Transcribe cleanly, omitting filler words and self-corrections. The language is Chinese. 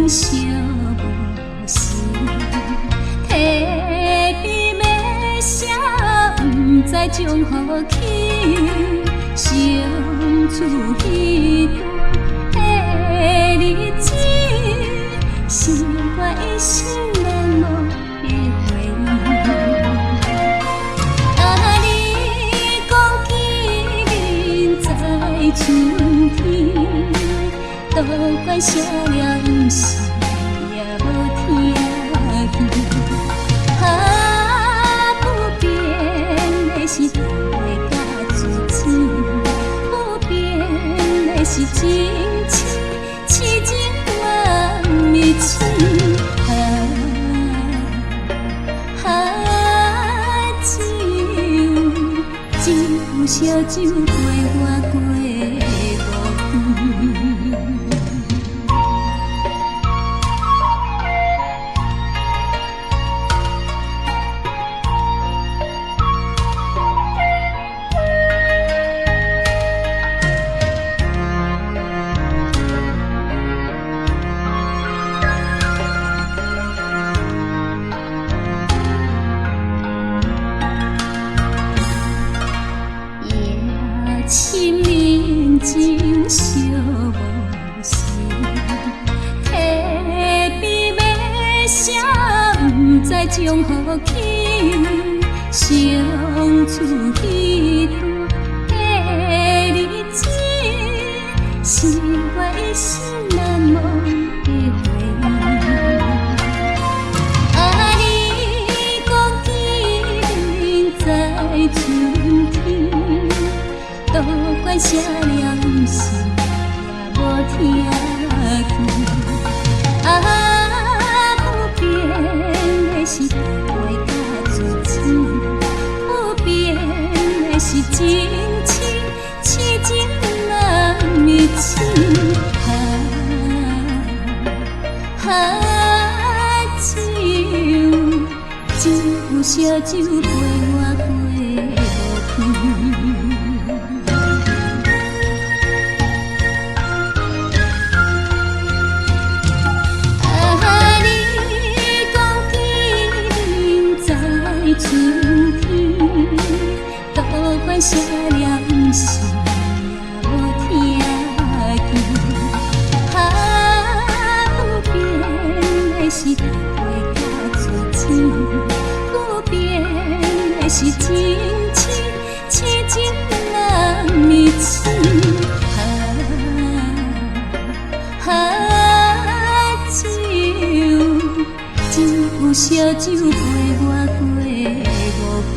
寂无心，提笔要写，不知从何起，相处彼段的日子，是我一生难忘的回忆。啊，你讲今日在春天，多管写了不是也无听见。啊，不变的是地位甲自尊，不变的是真情，痴情万密情。只有烧酒陪我过5天。深人情烧无心，提笔要写，不知从何起，相处彼段的日子，是我一生难忘的回忆。啊，你讲今日在春天，多管写了不是也无听见。啊，不变的是地位甲自尊，不变的是真情，痴情难密情。只有烧酒陪我过5天。春天，多管写了不是也无听见。啊，不变的是地位甲自尊，不变的是真情，痴情难密情。只有烧酒陪我过5天。